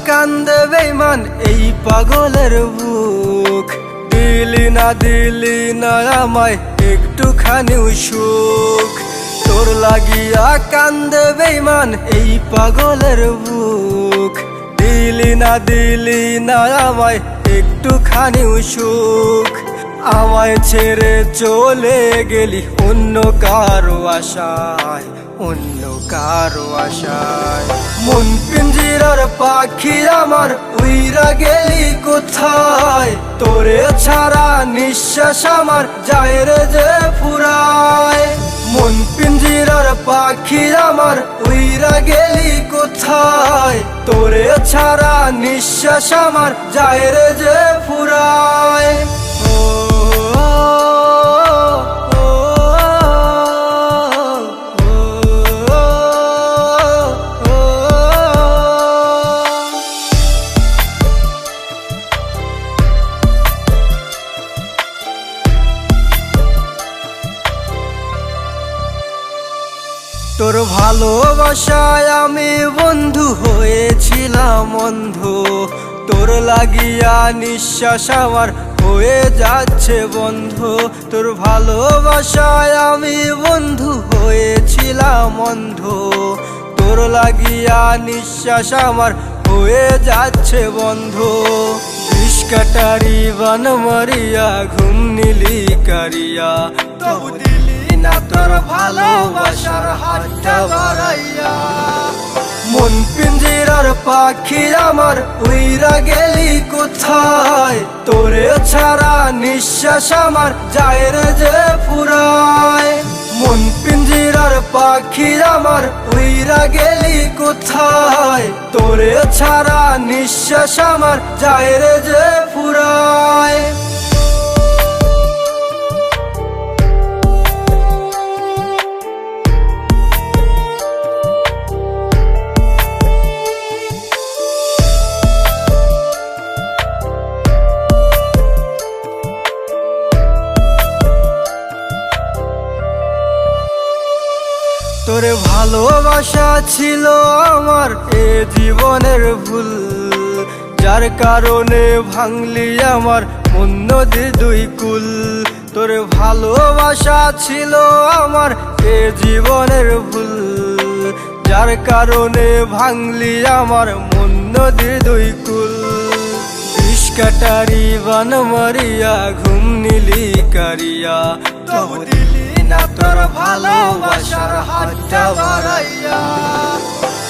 কান্দে বেঈমান এই পাগলের বুক। দিলি না আমায় একটুখানি সুখ। তোর লাগিয়া কান্দে বেঈমান এই পাগলের বুক। দিলি না আমায় একটুখানি সুখ। আমায় ছেড়ে চলে গেলি অন্য কারো আশায়, অন্য কারো আশায়। মন পিঞ্জিরার পাখি আমার উইরা গেলি কোথায়? তোরে ছাড়া নিঃশ্বাস আমার যায় রে যে ফুরায়। মন পিঞ্জিরার পাখি আমার উইরা গেলি কোথায়? তোরে ছাড়া নিঃশ্বাস আমার যায় রে যে ফুরায়। তোর ভালোবাসায় আমি বন্ধু হয়েছিলাম অন্ধ। তোর লাগিয়া নিঃশ্বাস আমার হয়ে যাচ্ছে বন্ধ। তোর ভালোবাসায় আমি বন্ধু হয়েছিলাম অন্ধ। তোর লাগিয়া নিঃশ্বাস আমার হয়ে যাচ্ছে বন্ধ। বিষ কাটারি বান মারিয়া ঘুম নিলি কারিয়া, তবু দিলি না তোর ভালোবাসার হাতটা বাড়াইয়া। মন পিঞ্জিরার পাখি আমার উইরা গেলি কোথায়? তোরে ছাড়া নিঃশ্বাস আমার যায় রে যে ফুরায়। মন পিঞ্জিরার পাখি আমার উইরা গেলি কোথায়? তোরে ছাড়া নিঃশ্বাস আমার যায় রে যে ফুরায়। তোরে ভালোবাসা ছিল আমার এ জীবনের ভুল, যার কারণে ভাঙলি আমার মন নদী দুই কুল। তোরে ভালোবাসা ছিল আমার এ জীবনের ভুল, যার কারণে ভাঙলি আমার মন নদী দুই কুল। বিষ কাটারি বান মারিয়া ঘুম নিলি কারিয়া, তবু দিলি না তোর ভালোবাসার হাতটা বাড়াইয়া।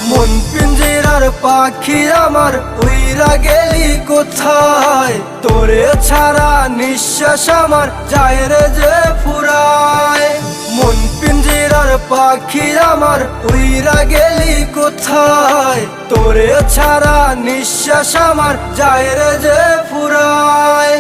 মন পিঞ্জিরার পাখি আমার উইরা গেলি কোথায়? তোরে ছাড়া নিঃশ্বাস আমার যায় রে যে ফুরায়। মন পিঞ্জিরার পাখি আমার উইরা গেলি কোথায়? তোরে ছাড়া নিঃশ্বাস আমার যায় রে যে ফুরায়।